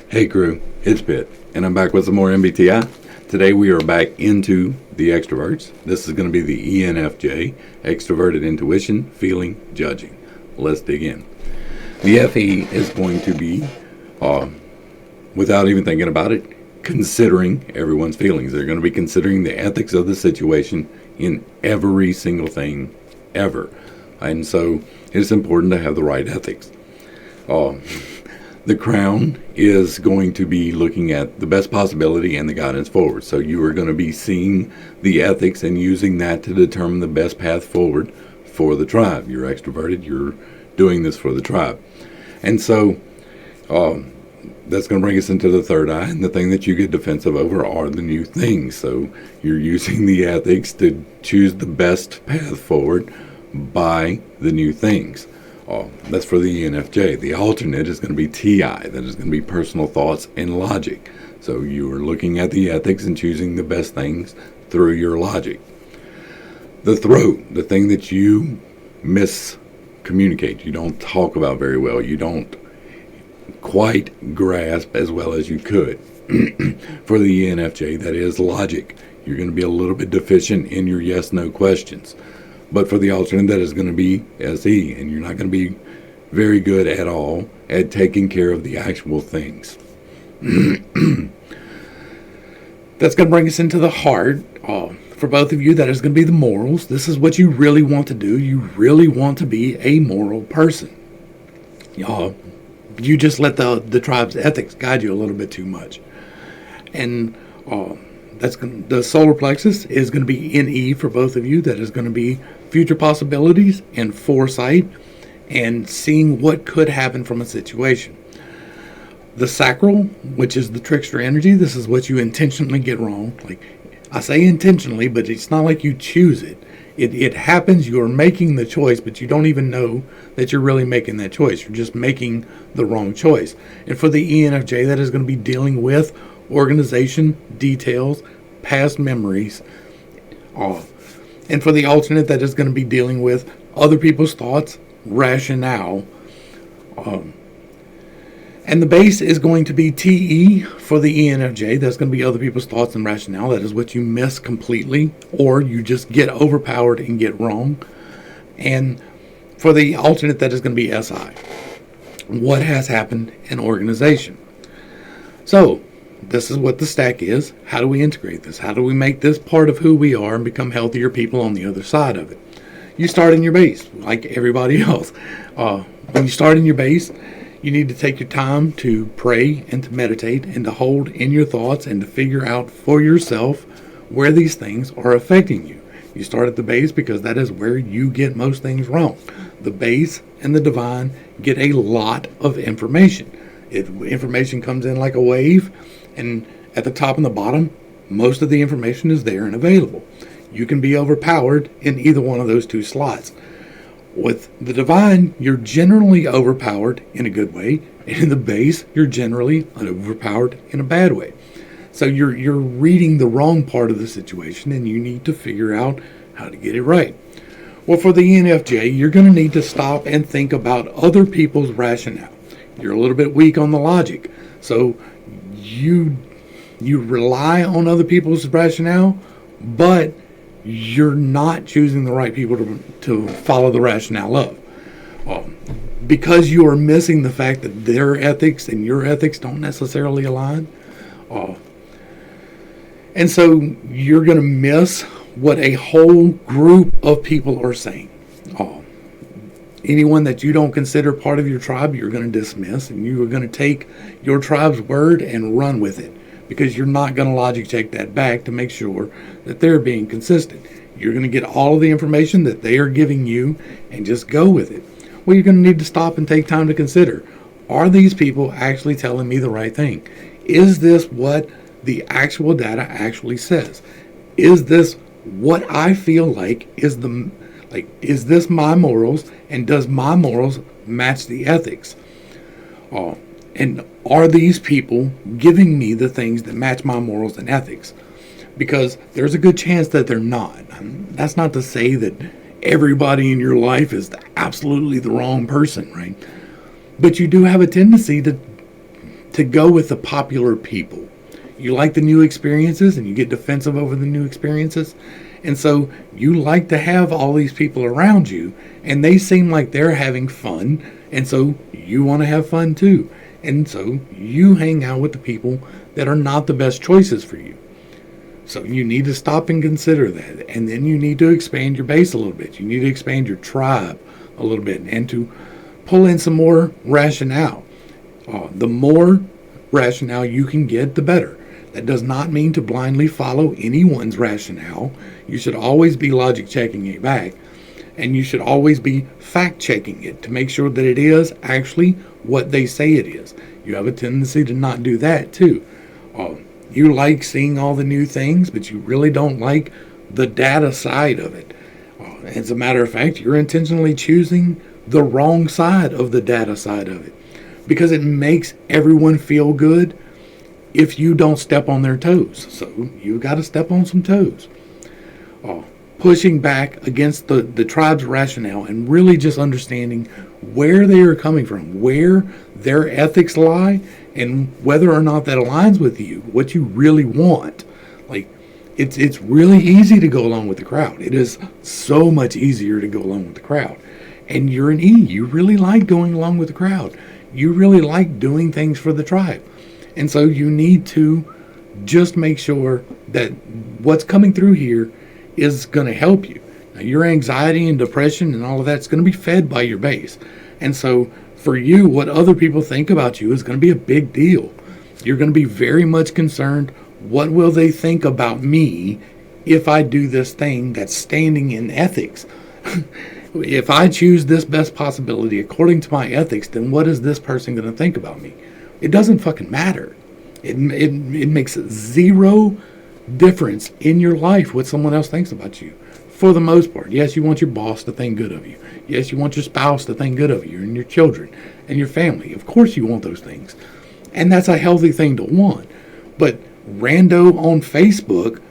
Hey crew, it's Pitt, and I'm back with some more MBTI. Today we are back into the extroverts. This is going to be the ENFJ, Extroverted Intuition, Feeling, Judging. Let's dig in. The FE is going to be, without even thinking about it, considering everyone's feelings. They're going to be considering the ethics of the situation in every single thing ever. And so it's important to have the right ethics. The crown is going to be looking at the best possibility and the guidance forward. So you are going to be seeing the ethics and using that to determine the best path forward for the tribe. You're extroverted, you're doing this for the tribe. And so that's going to bring us into the third eye. And the thing that you get defensive over are the new things. So you're using the ethics to choose the best path forward by the new things. That's for the ENFJ. The alternate is going to be TI. That is going to be personal thoughts and logic. So you are looking at the ethics and choosing the best things through your logic. The throat, the thing that you miscommunicate, you don't talk about very well, you don't quite grasp as well as you could. For the ENFJ, that is logic. You're going to be a little bit deficient in your yes-no questions. But for the alternate, that is going to be SE, and you're not going to be very good at all at taking care of the actual things. That's going to bring us into the heart. For both of you, that is going to be the morals. This is what you really want to do. You really want to be a moral person. You just let the tribe's ethics guide you a little bit too much. And the solar plexus is going to be NE for both of you. That is going to be future possibilities and foresight and seeing what could happen from a situation. The sacral, which is the trickster energy, this is what you intentionally get wrong. Like I say intentionally, but it's not like you choose it. It happens, you're making the choice, but you don't even know that you're really making that choice. You're just making the wrong choice. And for the ENFJ, that is going to be dealing with organization, details, past memories. And for the alternate, that is going to be dealing with other people's thoughts, rationale. And the base is going to be TE for the ENFJ. That's going to be other people's thoughts and rationale. That is what you miss completely, or you just get overpowered and get wrong. And for the alternate, that is going to be SI. What has happened in organization? So, this is what the stack is. How do we integrate this? How do we make this part of who we are and become healthier people on the other side of it? You start in your base, like everybody else. When you start in your base, you need to take your time to pray and to meditate and to hold in your thoughts and to figure out for yourself where these things are affecting you. You start at the base because that is where you get most things wrong. The base and the divine get a lot of information. Information comes in like a wave, and at the top and the bottom, most of the information is there and available. You can be overpowered in either one of those two slots. With the divine, you're generally overpowered in a good way, and in the base, you're generally overpowered in a bad way. So you're reading the wrong part of the situation, and you need to figure out how to get it right. Well, for the ENFJ, you're going to need to stop and think about other people's rationale. You're a little bit weak on the logic, so you rely on other people's rationale, but you're not choosing the right people to follow the rationale of. Because you are missing the fact that their ethics and your ethics don't necessarily align. And so you're going to miss what a whole group of people are saying. Anyone that you don't consider part of your tribe, you're going to dismiss, and you are going to take your tribe's word and run with it, because you're not going to logic check that back to make sure that they're being consistent. You're going to get all of the information that they are giving you and just go with it. Well, you're going to need to stop and take time to consider, are these people actually telling me the right thing? Is this what the actual data actually says? Is this what I feel like is this my morals, and does my morals match the ethics? And are these people giving me the things that match my morals and ethics? Because there's a good chance that they're not. That's not to say that everybody in your life is absolutely the wrong person, right? But you do have a tendency to to go with the popular people. You like the new experiences and you get defensive over the new experiences. And so you like to have all these people around you and they seem like they're having fun. And so you want to have fun too. And so you hang out with the people that are not the best choices for you. So you need to stop and consider that. And then you need to expand your base a little bit. You need to expand your tribe a little bit and to pull in some more rationale. The more rationale you can get, the better. That does not mean to blindly follow anyone's rationale. You should always be logic checking it back. And you should always be fact checking it to make sure that it is actually what they say it is. You have a tendency to not do that too. You like seeing all the new things, but you really don't like the data side of it. As a matter of fact, you're intentionally choosing the wrong side of the data side of it because it makes everyone feel good if you don't step on their toes. So you got to step on some toes. Pushing back against the tribe's rationale and really just understanding where they are coming from, where their ethics lie, and whether or not that aligns with you, what you really want. Like, it's really easy to go along with the crowd. It is so much easier to go along with the crowd. And you're an E. You really like going along with the crowd. You really like doing things for the tribe. And so you need to just make sure that what's coming through here is going to help you. Now, your anxiety and depression and all of that's going to be fed by your base. And so for you, what other people think about you is going to be a big deal. You're going to be very much concerned, what will they think about me if I do this thing that's standing in ethics? If I choose this best possibility according to my ethics, then what is this person going to think about me? It doesn't fucking matter. It makes zero difference in your life what someone else thinks about you. For the most part, yes, you want your boss to think good of you. Yes, you want your spouse to think good of you and your children and your family. Of course you want those things. And that's a healthy thing to want. But rando on Facebook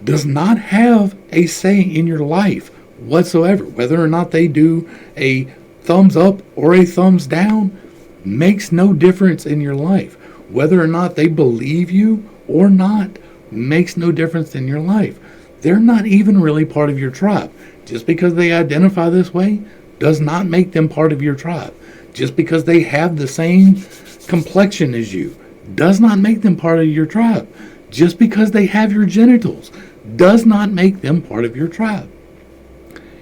does not have a say in your life whatsoever. Whether or not they do a thumbs up or a thumbs down makes no difference in your life. Whether or not they believe you or not makes no difference in your life. They're not even really part of your tribe. Just because they identify this way does not make them part of your tribe. Just because they have the same complexion as you does not make them part of your tribe. Just because they have your genitals does not make them part of your tribe.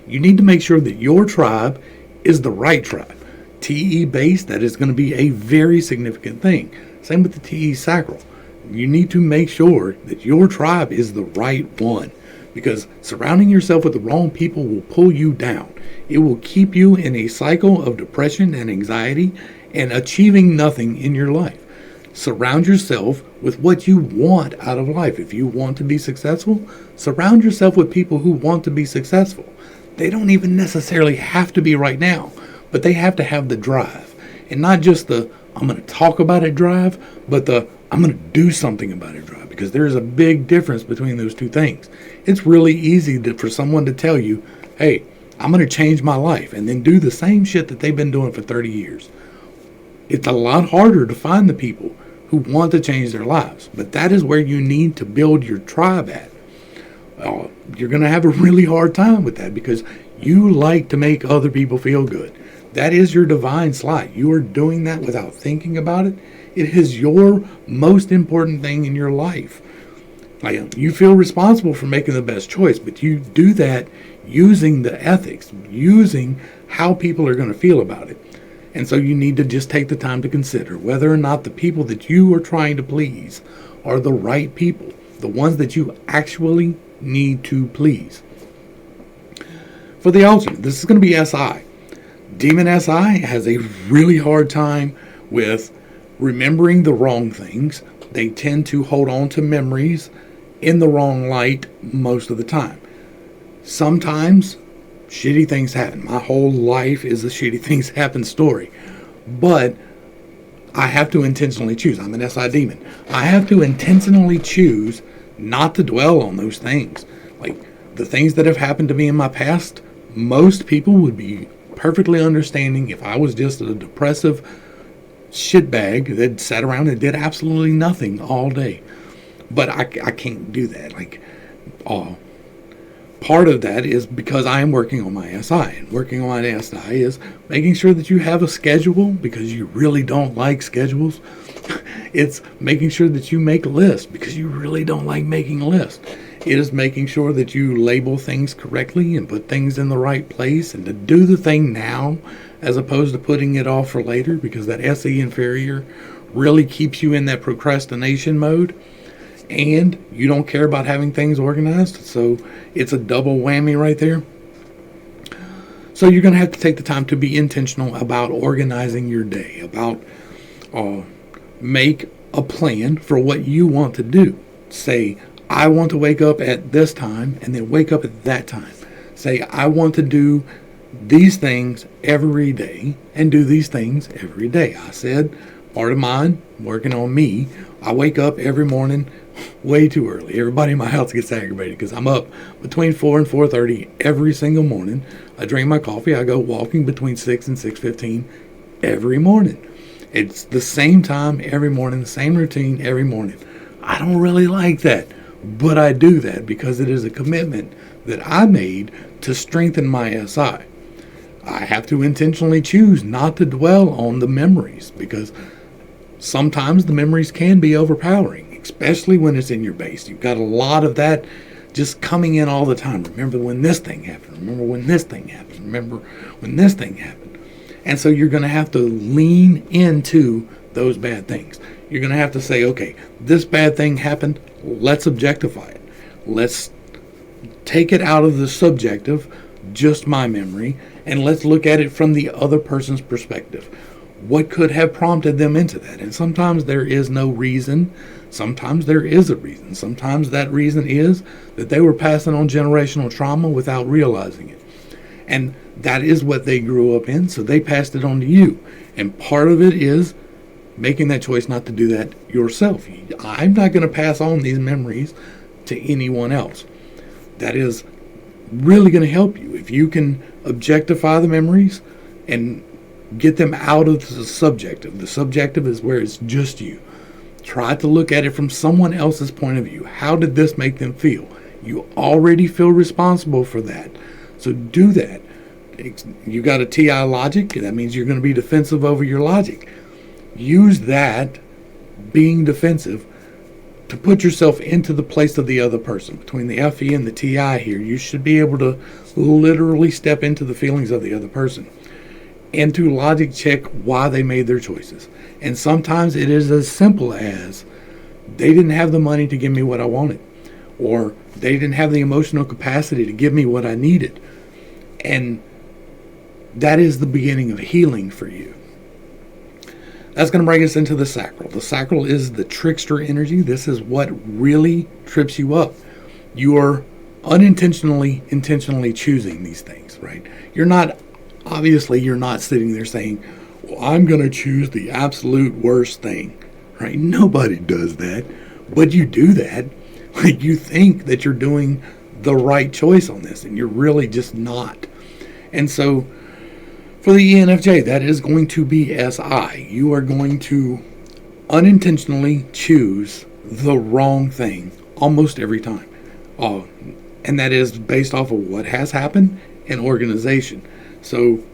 You need to make sure that your tribe is the right tribe. TE base, that is going to be a very significant thing. Same with the TE sacral. You need to make sure that your tribe is the right one, because surrounding yourself with the wrong people will pull you down. It will keep you in a cycle of depression and anxiety and achieving nothing in your life. Surround yourself with what you want out of life. If you want to be successful, surround yourself with people who want to be successful. They don't even necessarily have to be right now, but they have to have the drive. And not just the, I'm going to talk about it drive, but the, I'm going to do something about it drive, because there's a big difference between those two things. It's really easy for someone to tell you, hey, I'm going to change my life, and then do the same shit that they've been doing for 30 years. It's a lot harder to find the people who want to change their lives, but that is where you need to build your tribe at. You're going to have a really hard time with that because you like to make other people feel good. That is your divine slot. You are doing that without thinking about it. It is your most important thing in your life. You feel responsible for making the best choice, but you do that using the ethics, using how people are going to feel about it. And so you need to just take the time to consider whether or not the people that you are trying to please are the right people, the ones that you actually need to please. For the alternate, this is going to be SI. Demon SI has a really hard time with remembering the wrong things. They tend to hold on to memories in the wrong light most of the time. Sometimes shitty things happen. My whole life is a shitty things happen story. But I have to intentionally choose. I'm an SI demon. I have to intentionally choose not to dwell on those things. Like the things that have happened to me in my past, most people would be perfectly understanding if I was just a depressive shitbag that sat around and did absolutely nothing all day. But I can't do that. Like, part of that is because I am working on my SI. And working on my SI is making sure that you have a schedule, because you really don't like schedules. It's making sure that you make a list, because you really don't like making a list. It is making sure that you label things correctly and put things in the right place, and to do the thing now as opposed to putting it off for later, because that SE inferior really keeps you in that procrastination mode, and you don't care about having things organized. So it's a double whammy right there. So you're going to have to take the time to be intentional about organizing your day, about make a plan for what you want to do. Say, I want to wake up at this time, and then wake up at that time. Say, I want to do these things every day and do these things every day. I said, part of mine, working on me, I wake up every morning way too early. Everybody in my house gets aggravated because I'm up between 4 and 4:30 every single morning. I drink my coffee. I go walking between 6 and 6:15 every morning. It's the same time every morning, the same routine every morning. I don't really like that, but I do that because it is a commitment that I made to strengthen my SI. I have to intentionally choose not to dwell on the memories, because sometimes the memories can be overpowering, especially when it's in your base. You've got a lot of that just coming in all the time. Remember when this thing happened. Remember when this thing happened. Remember when this thing happened. And so you're going to have to lean into those bad things. You're going to have to say, okay, this bad thing happened. Let's objectify it. Let's take it out of the subjective, just my memory, and let's look at it from the other person's perspective. What could have prompted them into that? And sometimes there is no reason. Sometimes there is a reason. Sometimes that reason is that they were passing on generational trauma without realizing it. And that is what they grew up in, so they passed it on to you. And part of it is making that choice not to do that yourself. I'm not going to pass on these memories to anyone else. That is really going to help you. If you can objectify the memories and get them out of the subjective. The subjective is where it's just you. Try to look at it from someone else's point of view. How did this make them feel? You already feel responsible for that. So do that. You got a TI logic. That means you're going to be defensive over your logic. Use that, being defensive, to put yourself into the place of the other person. Between the FE and the TI here, you should be able to literally step into the feelings of the other person and to logic check why they made their choices. And sometimes it is as simple as they didn't have the money to give me what I wanted, or they didn't have the emotional capacity to give me what I needed. And that is the beginning of healing for you. That's going to bring us into the sacral. The sacral is the trickster energy. This is what really trips you up. You are intentionally choosing these things, right? You're not sitting there saying, well, I'm going to choose the absolute worst thing, right? Nobody does that, but you do that. Like, you think that you're doing the right choice on this, and you're really just not. And so for the ENFJ, that is going to be SI. You are going to unintentionally choose the wrong thing almost every time. And that is based off of what has happened in organization. So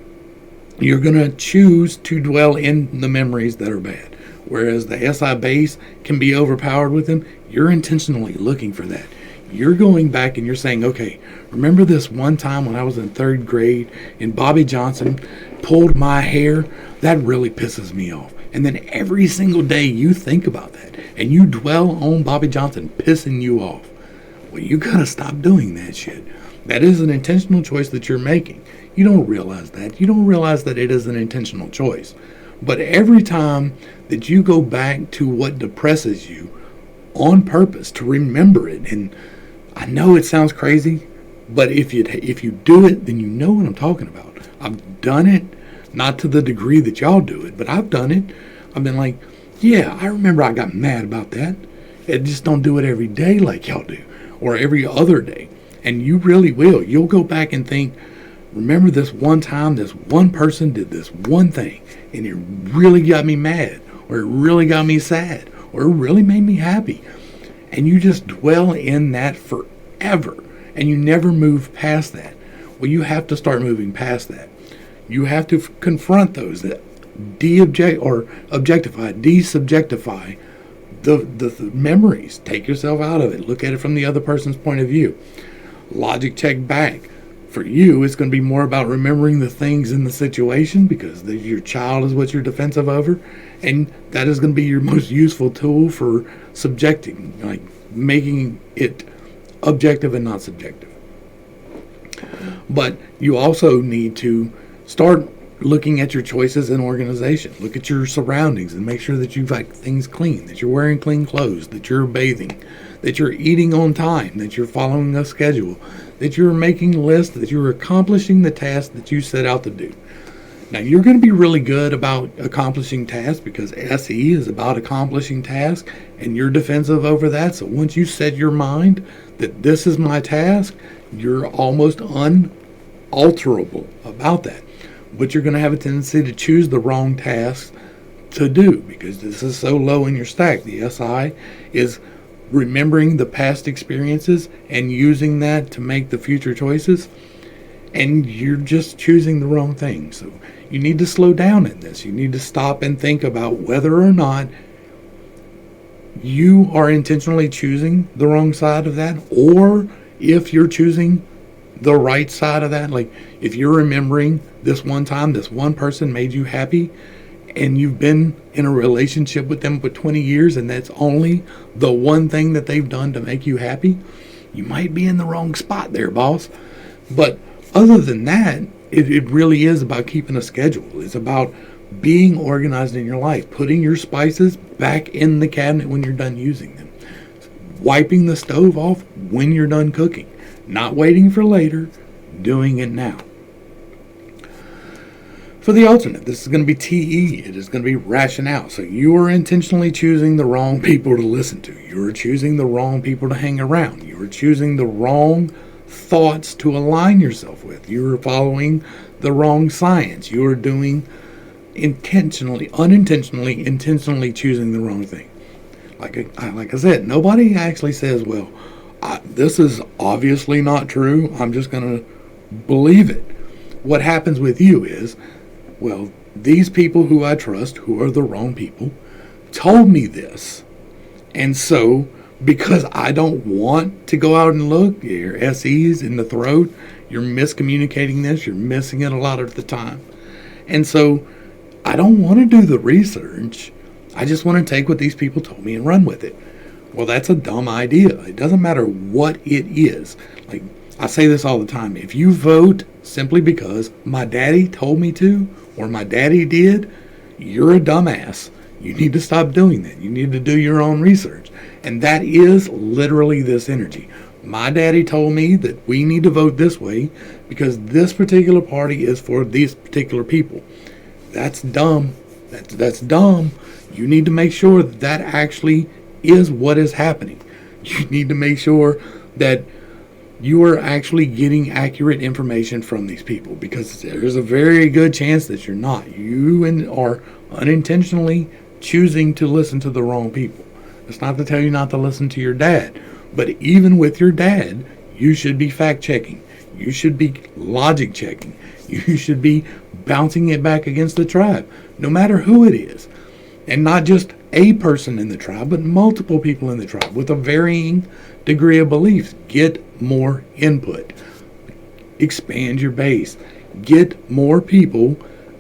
you're going to choose to dwell in the memories that are bad. Whereas the SI base can be overpowered with them, you're intentionally looking for that. You're going back and you're saying, okay, remember this one time when I was in 3rd grade and Bobby Johnson pulled my hair? That really pisses me off. And then every single day you think about that and you dwell on Bobby Johnson pissing you off. Well, you gotta stop doing that shit. That is an intentional choice that you're making. You don't realize that. You don't realize that it is an intentional choice. But every time that you go back to what depresses you on purpose, to remember it, and I know it sounds crazy, but if you do it, then you know what I'm talking about. I've done it, not to the degree that y'all do it, but I've done it. I've been like, yeah, I remember I got mad about that. Just don't do it every day like y'all do, or every other day. And you really will. You'll go back and think, remember this one time this one person did this one thing, and it really got me mad, or it really got me sad, or it really made me happy. And you just dwell in that forever, and you never move past that. Well, you have to start moving past that. You have to confront those that objectify, desubjectify the memories. Take yourself out of it. Look at it from the other person's point of view. Logic check back. For you, it's going to be more about remembering the things in the situation, because your child is what you're defensive over, and that is going to be your most useful tool for subjecting, like making it objective and not subjective. But you also need to start looking at your choices in organization. Look at your surroundings and make sure that you've got things clean, that you're wearing clean clothes, that you're bathing, that you're eating on time, that you're following a schedule, that you're making lists, that you're accomplishing the tasks that you set out to do. Now, you're going to be really good about accomplishing tasks, because SE is about accomplishing tasks, and you're defensive over that. So once you set your mind that this is my task, you're almost unalterable about that. But you're going to have a tendency to choose the wrong tasks to do, because this is so low in your stack. The SI is remembering the past experiences and using that to make the future choices, and you're just choosing the wrong thing. So you need to slow down in this. You need to stop and think about whether or not you are intentionally choosing the wrong side of that, or if you're choosing the right side of that. Like, if you're remembering this one time this one person made you happy, and you've been in a relationship with them for 20 years, and that's only the one thing that they've done to make you happy, you might be in the wrong spot there, boss. But other than that, it really is about keeping a schedule. It's about being organized in your life, putting your spices back in the cabinet when you're done using them, wiping the stove off when you're done cooking, not waiting for later, doing it now. For the alternate, this is going to be TE. It is going to be rationale. So you are intentionally choosing the wrong people to listen to. You are choosing the wrong people to hang around. You are choosing the wrong thoughts to align yourself with. You are following the wrong science. You are doing intentionally choosing the wrong thing. Like I said, nobody actually says, well, this is obviously not true, I'm just going to believe it. What happens with you is, well, these people who I trust, who are the wrong people, told me this. And so, because I don't want to go out and look, your SEs in the throat, you're miscommunicating this, you're missing it a lot of the time. And so, I don't want to do the research. I just want to take what these people told me and run with it. Well, that's a dumb idea. It doesn't matter what it is. Like, I say this all the time. If you vote simply because my daddy told me to, or my daddy did, you're a dumbass. You need to stop doing that. You need to do your own research. And that is literally this energy. My daddy told me that we need to vote this way because this particular party is for these particular people. That's dumb. That's dumb. You need to make sure that that actually is what is happening. You need to make sure that you are actually getting accurate information from these people, because there's a very good chance that you're not. You are unintentionally choosing to listen to the wrong people. It's not to tell you not to listen to your dad, but even with your dad, you should be fact checking. You should be logic checking. You should be bouncing it back against the tribe, no matter who it is. And not just a person in the tribe, but multiple people in the tribe with a varying degree of beliefs. Get more input. Expand your base. Get more people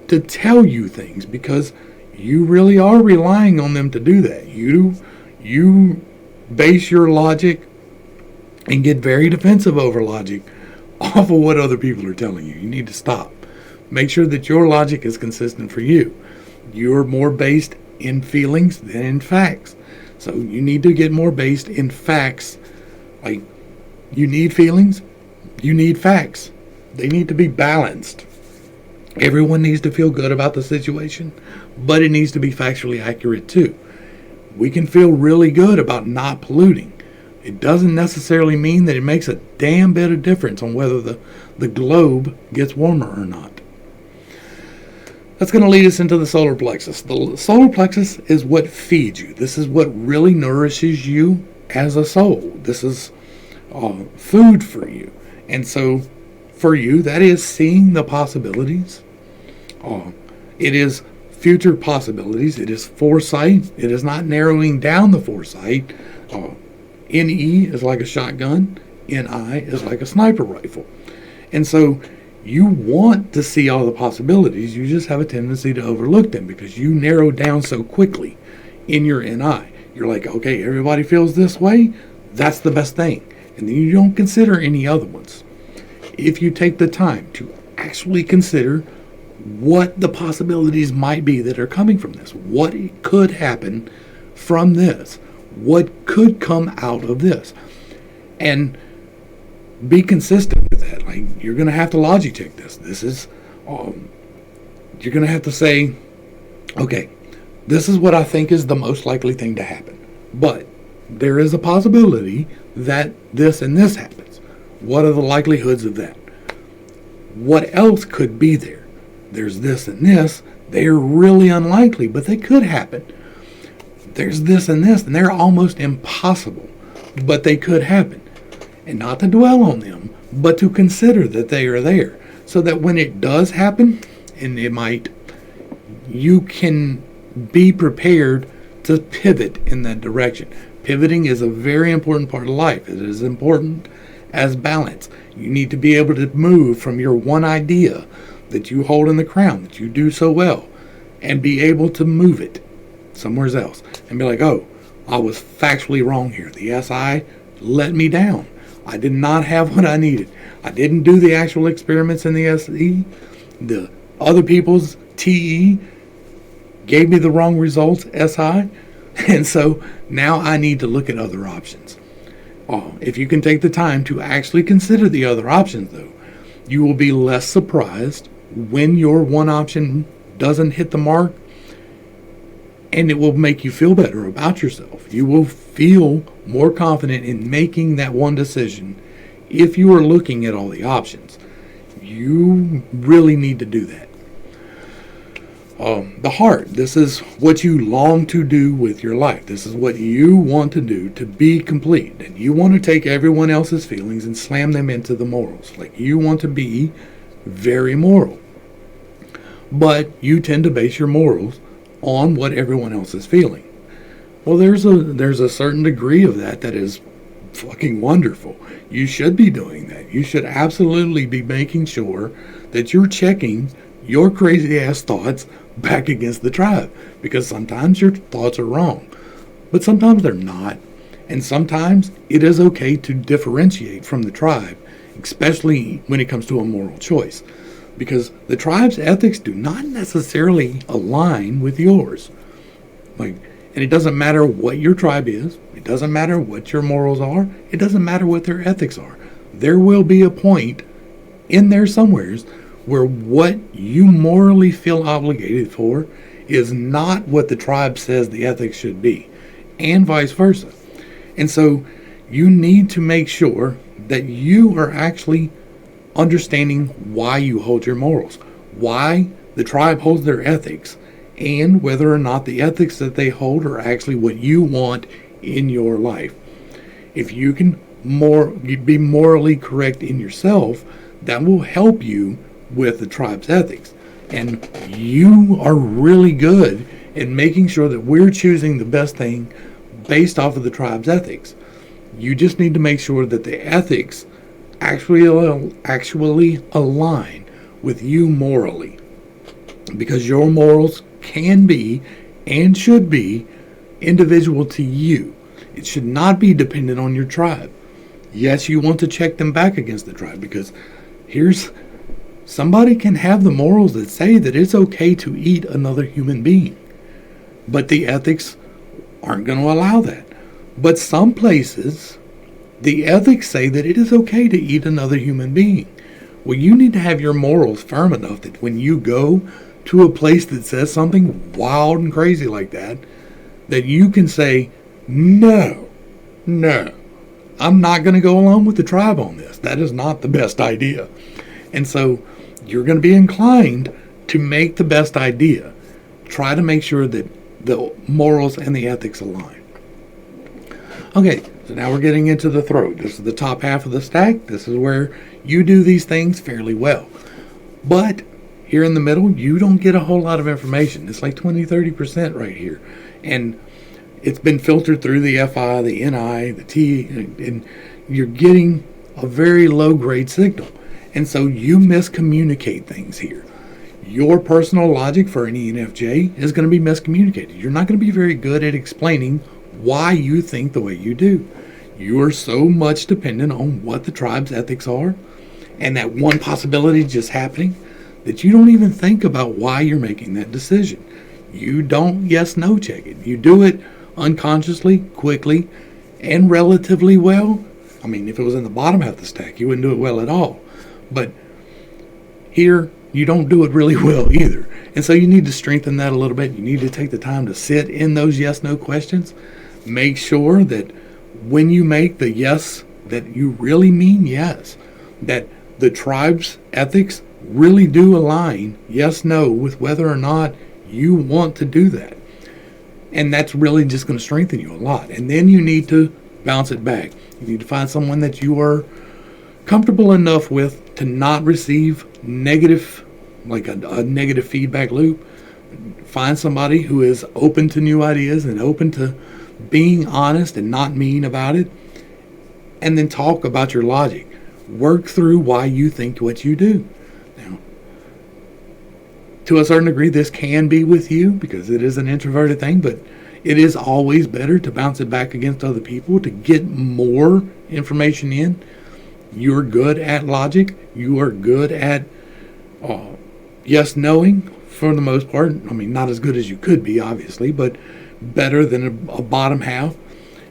to tell you things, because you really are relying on them to do that. You base your logic and get very defensive over logic off of what other people are telling you. You need to stop. Make sure that your logic is consistent for you. You're more based in feelings than in facts. So you need to get more based in facts. Like, you need feelings, you need facts. They need to be balanced. Everyone needs to feel good about the situation, but it needs to be factually accurate too. We can feel really good about not polluting. It doesn't necessarily mean that it makes a damn bit of difference on whether the globe gets warmer or not. That's going to lead us into the solar plexus. The solar plexus is what feeds you. This is what really nourishes you as a soul. This is food for you. And so for you, that is seeing the possibilities. It is future possibilities. It is foresight. It is not narrowing down the foresight. NE is like a shotgun. NI is like a sniper rifle. And so you want to see all the possibilities. You just have a tendency to overlook them because you narrow down so quickly in your NI. You're like, okay, everybody feels this way. That's the best thing. And then you don't consider any other ones. If you take the time to actually consider what the possibilities might be that are coming from this, what could happen from this, what could come out of this, and be consistent with that. Like, you're going to have to logic check this. This is, you're going to have to say, okay, this is what I think is the most likely thing to happen. But there is a possibility that this and this happens. What are the likelihoods of that? What else could be there? There's this and this. They're really unlikely, but they could happen. There's this and this, and they're almost impossible, but they could happen. And not to dwell on them, but to consider that they are there, so that when it does happen, and it might, you can be prepared to pivot in that direction. Pivoting is a very important part of life. It is important as balance. You need to be able to move from your one idea that you hold in the crown, that you do so well, and be able to move it somewhere else. And be like, oh, I was factually wrong here. The SI let me down. I did not have what I needed. I didn't do the actual experiments in the SE. The other people's TE gave me the wrong results, SI. And so now I need to look at other options. If you can take the time to actually consider the other options, though, you will be less surprised when your one option doesn't hit the mark, and it will make you feel better about yourself. You will feel more confident in making that one decision if you are looking at all the options. You really need to do that. The heart, this is what you long to do with your life. This is what you want to do to be complete. And you want to take everyone else's feelings and slam them into the morals. Like, you want to be very moral. But you tend to base your morals on what everyone else is feeling. Well, there's a certain degree of that is fucking wonderful. You should be doing that. You should absolutely be making sure that you're checking your crazy ass thoughts back against the tribe, because sometimes your thoughts are wrong, but sometimes they're not. And sometimes it is okay to differentiate from the tribe, especially when it comes to a moral choice, because the tribe's ethics do not necessarily align with yours. And it doesn't matter what your tribe is. It doesn't matter what your morals are. It doesn't matter what their ethics are. There will be a point in there somewheres where what you morally feel obligated for is not what the tribe says the ethics should be, and vice versa. And so you need to make sure that you are actually understanding why you hold your morals, why the tribe holds their ethics, and whether or not the ethics that they hold are actually what you want in your life. If you can be morally correct in yourself, that will help you with the tribe's ethics. And you are really good in making sure that we're choosing the best thing based off of the tribe's ethics. You just need to make sure that the ethics actually align with you morally, because your morals can be and should be individual to you. It should not be dependent on your tribe. Yes, you want to check them back against the tribe, because somebody can have the morals that say that it's okay to eat another human being, but the ethics aren't going to allow that. But some places, the ethics say that it is okay to eat another human being. Well, you need to have your morals firm enough that when you go to a place that says something wild and crazy like that, that you can say, no, I'm not going to go along with the tribe on this. That is not the best idea. And so you're going to be inclined to make the best idea, try to make sure that the morals and the ethics align. Okay, so now we're getting into the throat. This is the top half of the stack. This is where you do these things fairly well. But here in the middle, you don't get a whole lot of information. It's like 20-30% right here. And it's been filtered through the FI, the NI, the T, and you're getting a very low grade signal. And so you miscommunicate things here. Your personal logic for an ENFJ is going to be miscommunicated. You're not going to be very good at explaining why you think the way you do. You are so much dependent on what the tribe's ethics are and that one possibility just happening that you don't even think about why you're making that decision. You don't yes-no check it. You do it unconsciously, quickly, and relatively well. I mean, if it was in the bottom half of the stack, you wouldn't do it well at all. But here, you don't do it really well either. And so you need to strengthen that a little bit. You need to take the time to sit in those yes-no questions. Make sure that when you make the yes, that you really mean yes. That the tribe's ethics really do align yes-no with whether or not you want to do that. And that's really just going to strengthen you a lot. And then you need to bounce it back. You need to find someone that you are comfortable enough with to not receive negative, like a negative feedback loop. Find somebody who is open to new ideas and open to being honest and not mean about it. And then talk about your logic. Work through why you think what you do. Now, to a certain degree, this can be with you because it is an introverted thing, but it is always better to bounce it back against other people to get more information in. You're good at logic. You are good at yes knowing for the most part. I mean, not as good as you could be, obviously, but better than a bottom half.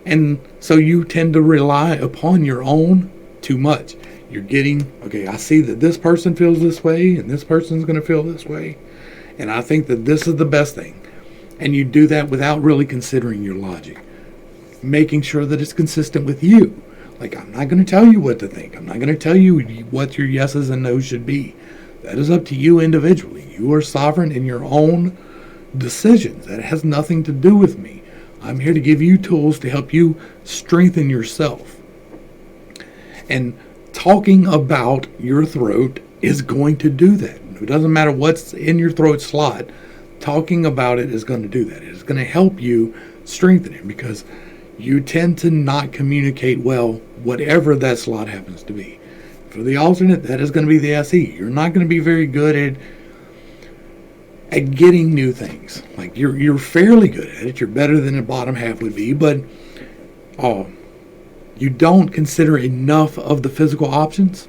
And so you tend to rely upon your own too much. You're getting, okay, I see that this person feels this way and this person's going to feel this way. And I think that this is the best thing. And you do that without really considering your logic. Making sure that it's consistent with you. Like, I'm not going to tell you what to think. I'm not going to tell you what your yeses and nos should be. That is up to you individually. You are sovereign in your own decisions. That has nothing to do with me. I'm here to give you tools to help you strengthen yourself. And talking about your throat is going to do that. It doesn't matter what's in your throat slot. Talking about it is going to do that. It's going to help you strengthen it because you tend to not communicate well, whatever that slot happens to be. For the alternate, that is going to be the SE. You're not going to be very good at getting new things. Like you're fairly good at it. You're better than the bottom half would be, but you don't consider enough of the physical options.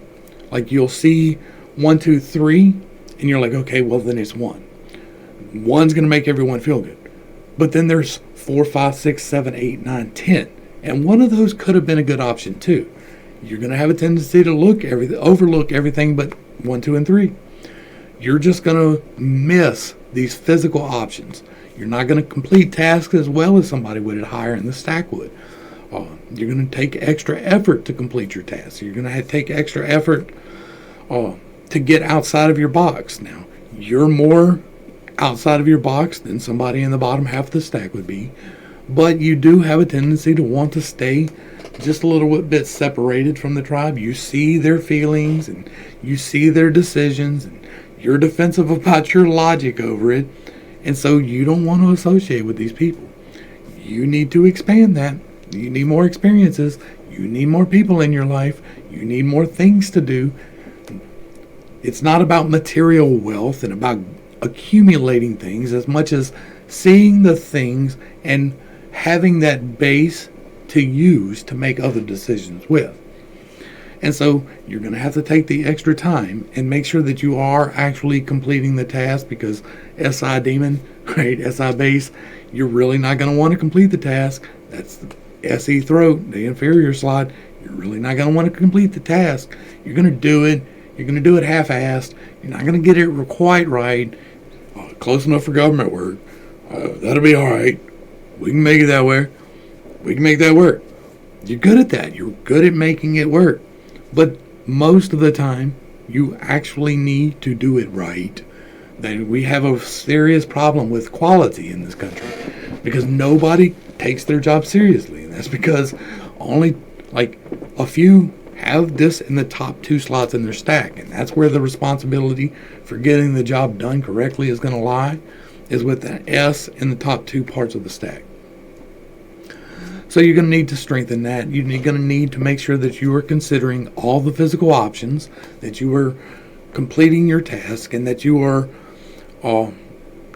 Like you'll see 1, 2, 3, and you're like, okay, well then it's 1. 1's going to make everyone feel good. But then there's 4, 5, 6, 7, 8, 9, 10. And one of those could have been a good option too. You're going to have a tendency to overlook everything but 1, 2, and 3. You're just going to miss these physical options. You're not going to complete tasks as well as somebody would higher in the stack would. You're going to take extra effort to complete your tasks. You're going to take extra effort to get outside of your box. Now, you're more outside of your box than somebody in the bottom half of the stack would be, but you do have a tendency to want to stay just a little bit separated from the tribe. You see their feelings and you see their decisions and you're defensive about your logic over it, and so you don't want to associate with these people. You need to expand that. You need more experiences. You need more people in your life. You need more things to do. It's not about material wealth and about accumulating things as much as seeing the things and having that base to use to make other decisions with. And so you're going to have to take the extra time and make sure that you are actually completing the task, because SI demon, right, SI base, you're really not going to want to complete the task. That's the SE throat, the inferior slot. You're really not going to want to complete the task. You're going to do it. You're going to do it half-assed. You're not going to get it quite right. Close enough for government work. That'll be all right. We can make it that way. We can make that work. You're good at that. You're good at making it work. But most of the time, you actually need to do it right We have a serious problem with quality in this country because nobody takes their job seriously. And that's because only like a few have this in the top 2 slots in their stack. And that's where the responsibility for getting the job done correctly is going to lie, is with the S in the top 2 parts of the stack. So you're going to need to strengthen that. You're going to need to make sure that you are considering all the physical options, that you are completing your task, and that you are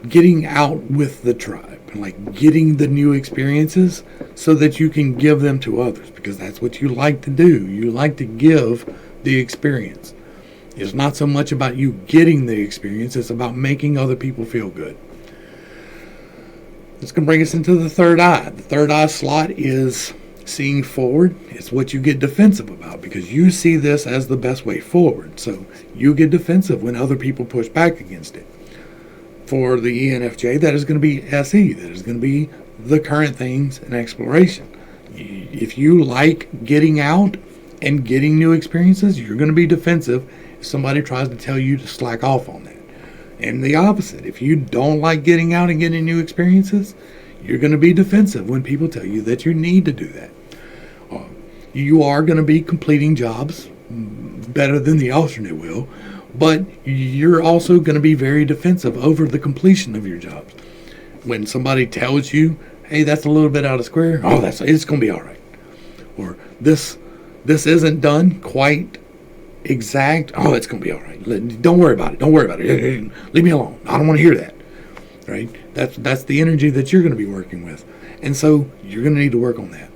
getting out with the tribe, like getting the new experiences so that you can give them to others, because that's what you like to do. You like to give the experience. It's not so much about you getting the experience, it's about making other people feel good. It's going to bring us into the third eye. The third eye slot is seeing forward. It's what you get defensive about because you see this as the best way forward. So you get defensive when other people push back against it. For the ENFJ, that is going to be SE. That is going to be the current things and exploration. If you like getting out and getting new experiences, you're going to be defensive if somebody tries to tell you to slack off on that. And the opposite, if you don't like getting out and getting new experiences, you're going to be defensive when people tell you that you need to do that. You are going to be completing jobs better than the alternate will, but you're also going to be very defensive over the completion of your jobs. When somebody tells you, hey, that's a little bit out of square, it's going to be all right. Or this isn't done quite exact, it's going to be all right. Don't worry about it. Leave me alone. I don't want to hear that. Right? That's the energy that you're going to be working with. And so you're going to need to work on that.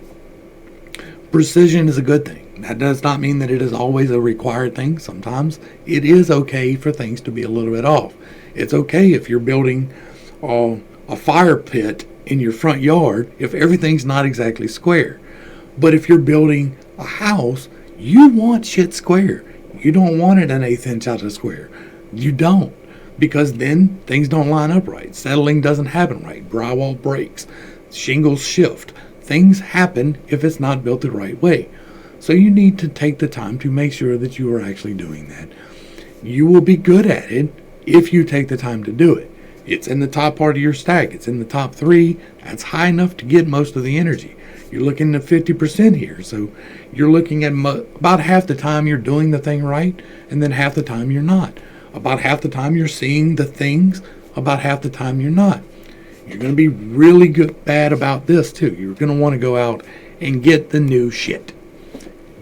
Precision is a good thing. That does not mean that it is always a required thing. Sometimes it is okay for things to be a little bit off. It's okay if you're building a fire pit in your front yard if everything's not exactly square. But if you're building a house, you want shit square. You don't want it an 1/8 inch out of square. You don't. Because then things don't line up right. Settling doesn't happen right. Drywall breaks. Shingles shift. Things happen if it's not built the right way. So you need to take the time to make sure that you are actually doing that. You will be good at it if you take the time to do it. It's in the top part of your stack. It's in the top 3. That's high enough to get most of the energy. You're looking at 50% here. So you're looking at about half the time you're doing the thing right, and then half the time you're not. About half the time you're seeing the things, about half the time you're not. You're going to be really bad about this too. You're going to want to go out and get the new shit.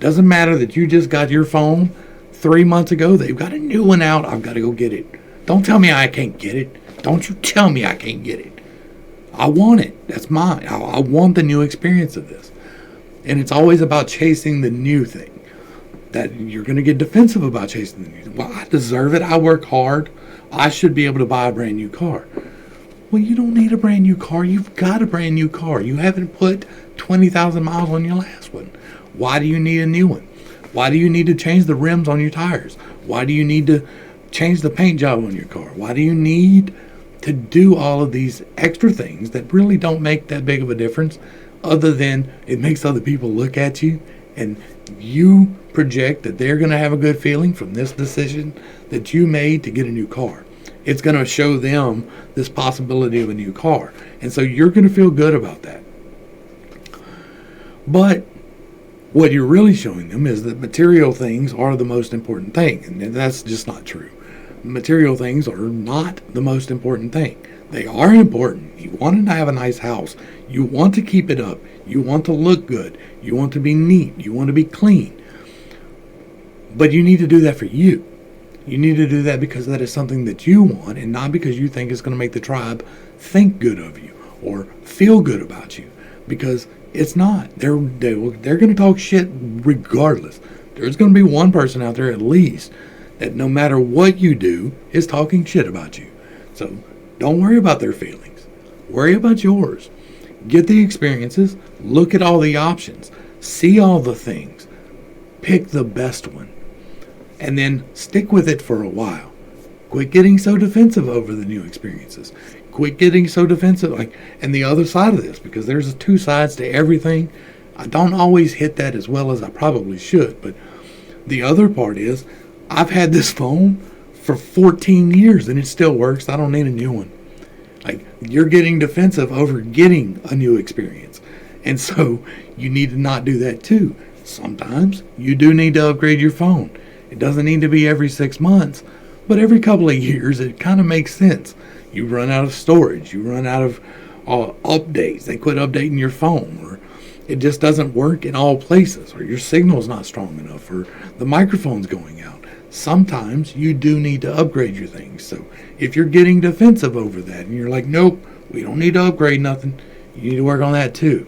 Doesn't matter that you just got your phone 3 months ago. They've got a new one out. I've got to go get it. Don't tell me I can't get it. Don't you tell me I can't get it. I want it. That's mine. I want the new experience of this. And it's always about chasing the new thing. That you're going to get defensive about chasing the new thing. Well, I deserve it. I work hard. I should be able to buy a brand new car. Well, you don't need a brand new car. You've got a brand new car. You haven't put 20,000 miles on your last one. Why do you need a new one? Why do you need to change the rims on your tires? Why do you need to change the paint job on your car? Why do you need to do all of these extra things that really don't make that big of a difference, other than it makes other people look at you and you project that they're going to have a good feeling from this decision that you made to get a new car. It's going to show them this possibility of a new car. And so you're going to feel good about that. But what you're really showing them is that material things are the most important thing. And that's just not true. Material things are not the most important thing. They are important. You want to have a nice house. You want to keep it up. You want to look good. You want to be neat. You want to be clean. But you need to do that for you. You need to do that because that is something that you want, and not because you think it's going to make the tribe think good of you or feel good about you. Because it's not. They're going to talk shit regardless. There's going to be one person out there at least that no matter what you do is talking shit about you. So don't worry about their feelings. Worry about yours. Get the experiences. Look at all the options. See all the things. Pick the best one. And then stick with it for a while. Quit getting so defensive over the new experiences. Quit getting so defensive. And the other side of this, because there's 2 sides to everything. I don't always hit that as well as I probably should. But the other part is, I've had this phone for 14 years and it still works. I don't need a new one. Like, you're getting defensive over getting a new experience. And so you need to not do that too. Sometimes you do need to upgrade your phone. It doesn't need to be every 6 months, but every couple of years it kind of makes sense. You run out of storage. You run out of updates. They quit updating your phone, or it just doesn't work in all places, or your signal's not strong enough, or the microphone's going out. Sometimes you do need to upgrade your things. So if you're getting defensive over that and you're like, nope, we don't need to upgrade nothing, you need to work on that too.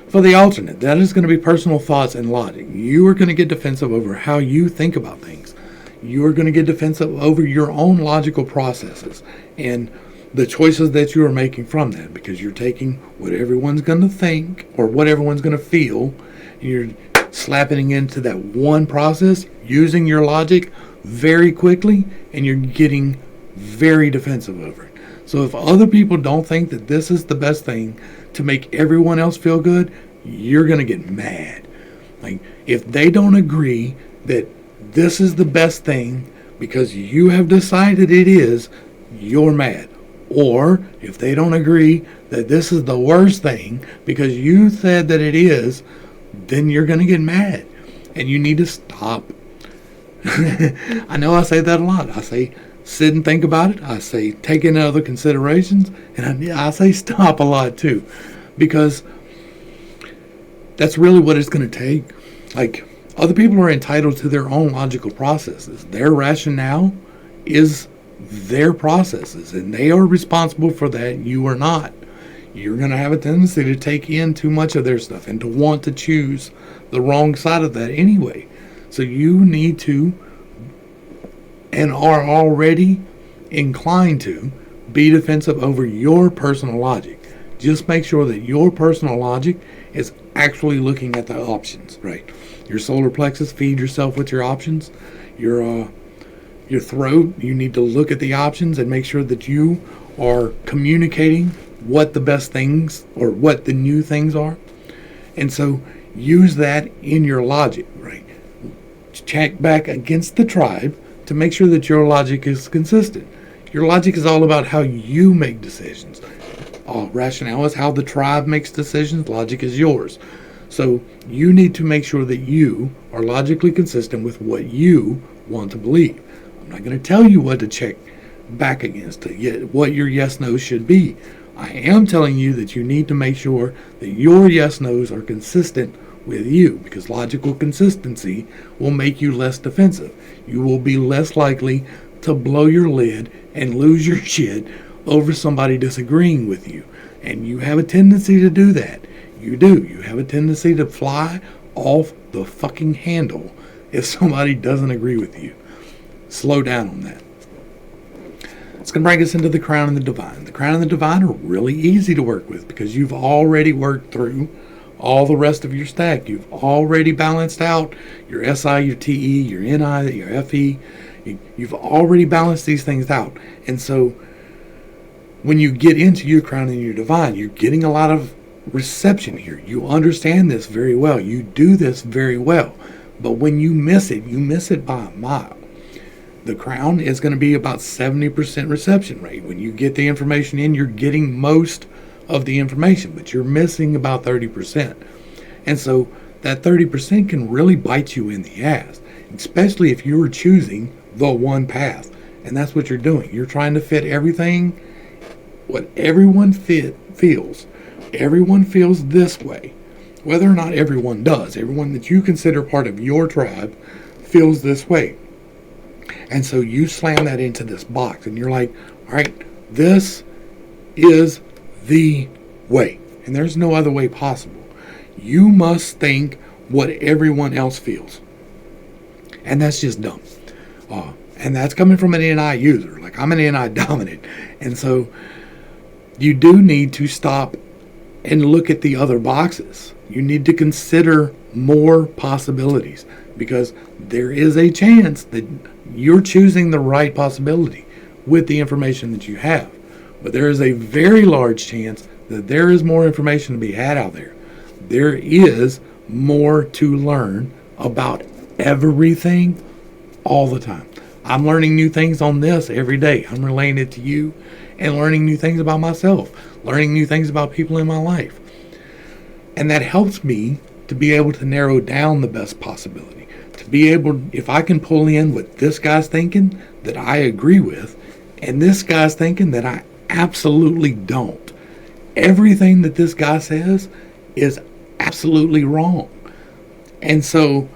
For the alternate, that is going to be personal thoughts and logic. You are going to get defensive over how you think about things. You are going to get defensive over your own logical processes and the choices that you are making from that, because you're taking what everyone's going to think or what everyone's going to feel, and you're slapping it into that one process, using your logic very quickly, and you're getting very defensive over it. So if other people don't think that this is the best thing to make everyone else feel good, you're going to get mad. Like, if they don't agree that this is the best thing because you have decided it is, you're mad. Or if they don't agree that this is the worst thing because you said that it is, then you're going to get mad. And you need to stop. I know I say that a lot. I say sit and think about it. I say take into other considerations. And I say stop a lot too. Because that's really what it's going to take. Like, other people are entitled to their own logical processes. Their rationale is their processes, and they are responsible for that. You are not. You're going to have a tendency to take in too much of their stuff and to want to choose the wrong side of that anyway. So you need to, and are already inclined to, be defensive over your personal logic. Just make sure that your personal logic is actually looking at the options, right? Your solar plexus, feed yourself with your options. Your throat, you need to look at the options and make sure that you are communicating what the best things or what the new things are. And so use that in your logic, right? Check back against the tribe to make sure that your logic is consistent. Your logic is all about how you make decisions. Rationale is how the tribe makes decisions. Logic is yours. So you need to make sure that you are logically consistent with what you want to believe. I'm not going to tell you what to check back against, what your yes-nos should be. I am telling you that you need to make sure that your yes-nos are consistent with you, because logical consistency will make you less defensive. You will be less likely to blow your lid and lose your shit over somebody disagreeing with you. And you have a tendency to do that. You do. You have a tendency to fly off the fucking handle if somebody doesn't agree with you. Slow down on that. It's going to bring us into the crown and the divine. The crown and the divine are really easy to work with because you've already worked through all the rest of your stack. You've already balanced out your SI, your TE, your NI, your FE. You've already balanced these things out. And so when you get into your crown and your divine, you're getting a lot of reception here. You understand this very well. You do this very well. But when you miss it by a mile. The crown is going to be about 70% reception rate. When you get the information in, you're getting most of the information, but you're missing about 30%. And so that 30% can really bite you in the ass, especially if you're choosing the one path. And that's what you're doing. You're trying to fit everything, what everyone feels. Everyone feels this way. Whether or not everyone does, everyone that you consider part of your tribe feels this way. And so you slam that into this box and you're like, all right, this is the way. And there's no other way possible. You must think what everyone else feels. And that's just dumb. And that's coming from an NI user. Like, I'm an NI dominant. And so you do need to stop and look at the other boxes. You need to consider more possibilities, because there is a chance that you're choosing the right possibility with the information that you have. But there is a very large chance that there is more information to be had out there. There is more to learn about everything all the time. I'm learning new things on this every day. I'm relaying it to you and learning new things about myself, learning new things about people in my life. And that helps me to be able to narrow down the best possibility. To be able, if I can pull in what this guy's thinking that I agree with, and this guy's thinking that I absolutely don't. Everything that this guy says is absolutely wrong. And so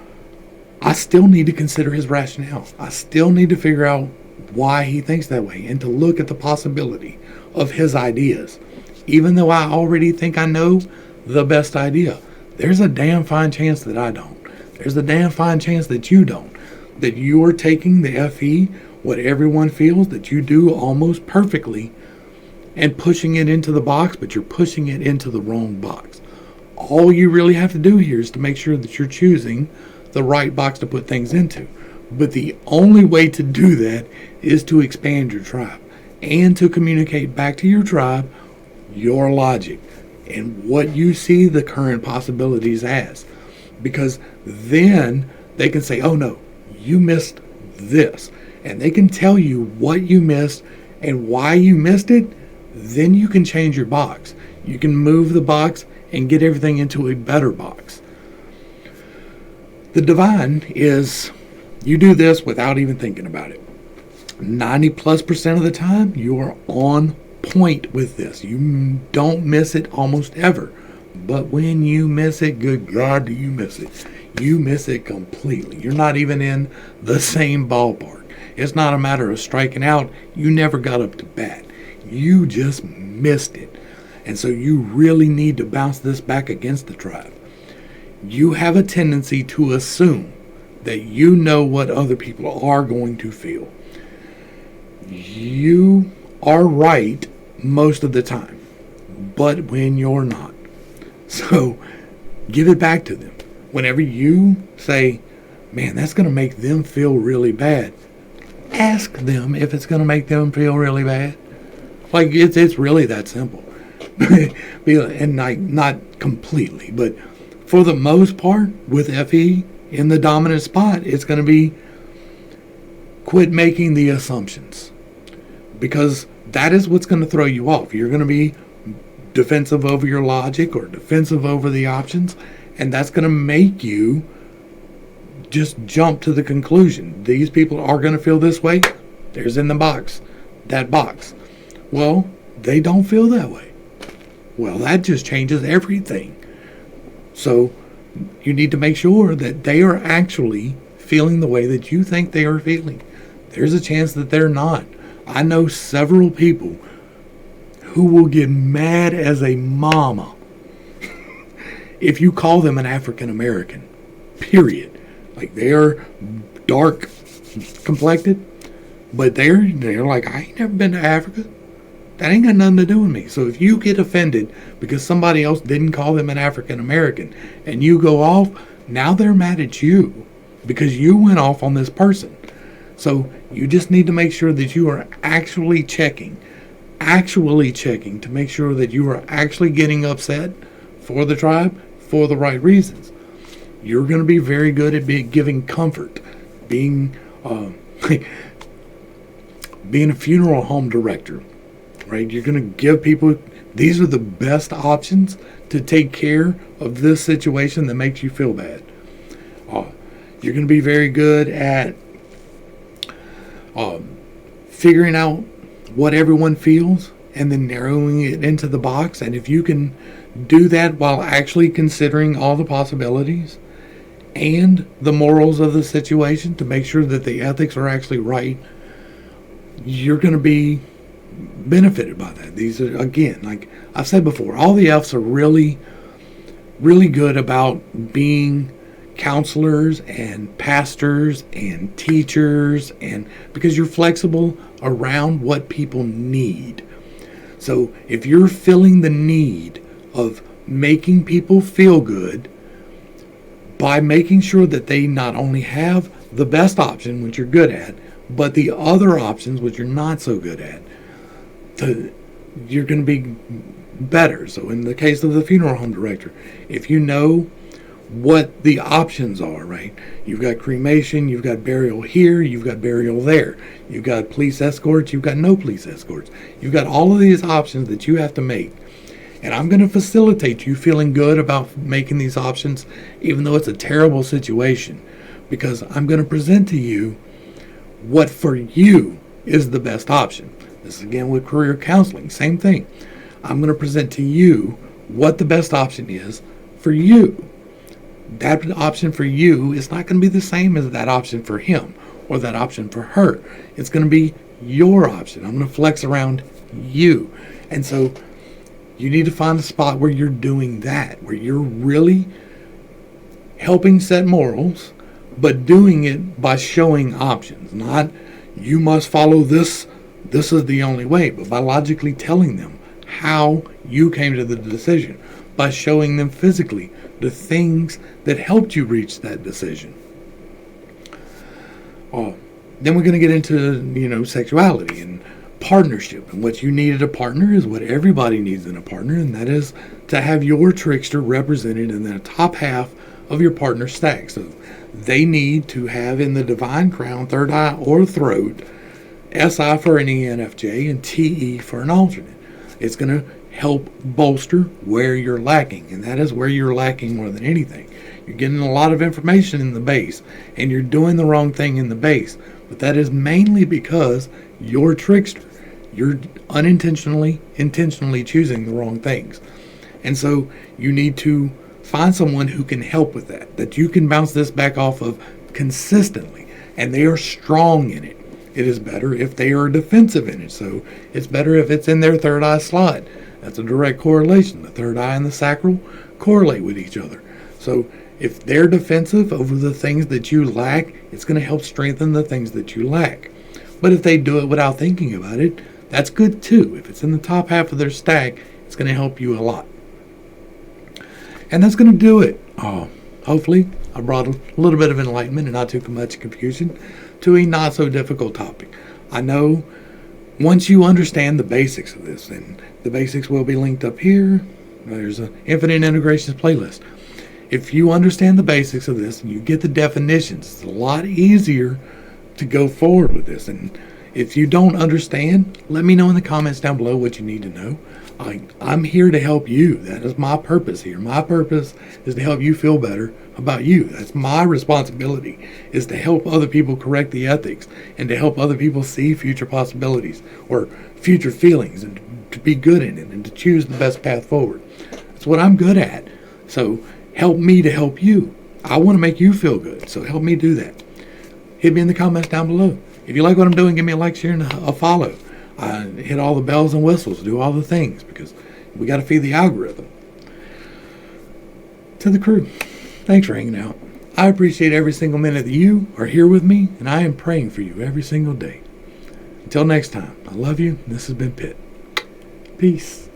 I still need to consider his rationale. I still need to figure out why he thinks that way and to look at the possibility of his ideas. Even though I already think I know the best idea, there's a damn fine chance that I don't. There's a damn fine chance that you don't. That you're taking the FE, what everyone feels that you do almost perfectly, and pushing it into the box, but you're pushing it into the wrong box. All you really have to do here is to make sure that you're choosing the right box to put things into. But the only way to do that is to expand your tribe and to communicate back to your tribe your logic and what you see the current possibilities as. Because then they can say, oh no, you missed this. And they can tell you what you missed and why you missed it. Then you can change your box. You can move the box and get everything into a better box. The divine is, you do this without even thinking about it. 90+% of the time, you are on point with this. You don't miss it almost ever. But when you miss it, good God, do you miss it? You miss it completely. You're not even in the same ballpark. It's not a matter of striking out. You never got up to bat. You just missed it. And so you really need to bounce this back against the tribe. You have a tendency to assume that you know what other people are going to feel. You are right most of the time, but when you're not. So give it back to them. Whenever you say, man, that's going to make them feel really bad, ask them if it's going to make them feel really bad. Like, it's really that simple. And not completely, but for the most part, with FE in the dominant spot, it's going to be quit making the assumptions. Because that is what's going to throw you off. You're going to be defensive over your logic or defensive over the options, and that's going to make you just jump to the conclusion. These people are going to feel this way. There's in the box, that box. Well, they don't feel that way. Well, that just changes everything. So you need to make sure that they are actually feeling the way that you think they are feeling. There's a chance that they're not. I know several people who will get mad as a mama if you call them an African American, period. Like, they're dark complected, but they're like, I ain't never been to Africa. That ain't got nothing to do with me. So if you get offended because somebody else didn't call them an African American and you go off, now they're mad at you because you went off on this person. So you just need to make sure that you are actually checking to make sure that you are actually getting upset for the tribe for the right reasons. You're going to be very good at giving comfort, being being a funeral home director, right? You're going to give people, these are the best options to take care of this situation that makes you feel bad. You're going to be very good at figuring out what everyone feels and then narrowing it into the box. And if you can do that while actually considering all the possibilities and the morals of the situation to make sure that the ethics are actually right, you're going to be benefited by that. These are, again, like I've said before, all the Fs are really, really good about being counselors and pastors and teachers, and because you're flexible around what people need. So if you're feeling the need of making people feel good by making sure that they not only have the best option, which you're good at, but the other options, which you're not so good at, you're going to be better. So in the case of the funeral home director, if you know what the options are, right? You've got cremation, you've got burial here, you've got burial there. You've got police escorts, you've got no police escorts. You've got all of these options that you have to make. And I'm going to facilitate you feeling good about making these options, even though it's a terrible situation, because I'm going to present to you what for you is the best option. This is again with career counseling, same thing. I'm going to present to you what the best option is for you. That option for you is not going to be the same as that option for him or that option for her. It's going to be your option. I'm going to flex around you. And so you need to find a spot where you're doing that, where you're really helping set morals, but doing it by showing options. Not, you must follow this, this is the only way, but by logically telling them how you came to the decision, by showing them physically the things that helped you reach that decision. Then we're going to get into, sexuality and partnership. And what you need in a partner is what everybody needs in a partner, and that is to have your trickster represented in the top half of your partner stack. So they need to have in the divine crown, third eye, or throat, SI for an ENFJ and TE for an alternate. It's going to help bolster where you're lacking, and that is where you're lacking more than anything. You're getting a lot of information in the base, and you're doing the wrong thing in the base, but that is mainly because you're trickster. You're intentionally choosing the wrong things. And so you need to find someone who can help with that you can bounce this back off of consistently, and they are strong in it. It is better if they are defensive in it, so it's better if it's in their third eye slot. That's a direct correlation. The third eye and the sacral correlate with each other. So if they're defensive over the things that you lack, it's going to help strengthen the things that you lack. But if they do it without thinking about it, that's good too. If it's in the top half of their stack, it's going to help you a lot. And that's going to do it. Hopefully, I brought a little bit of enlightenment and not too much confusion to a not so difficult topic. I know once you understand the basics of this, and the basics will be linked up here. There's an Infinite Integrations playlist. If you understand the basics of this and you get the definitions, it's a lot easier to go forward with this. And if you don't understand, let me know in the comments down below what you need to know. I'm here to help you. That is my purpose here. My purpose is to help you feel better about you. That's my responsibility, is to help other people correct the ethics and to help other people see future possibilities or future feelings and to be good in it and to choose the best path forward. That's what I'm good at. So help me to help you. I want to make you feel good, so help me do that. Hit me in the comments down below. If you like what I'm doing, give me a like, share, and a follow. Hit all the bells and whistles, do all the things, because we got to feed the algorithm. To the crew, thanks for hanging out. I appreciate every single minute that you are here with me, and I am praying for you every single day. Until next time, I love you. This has been Pitt. Peace.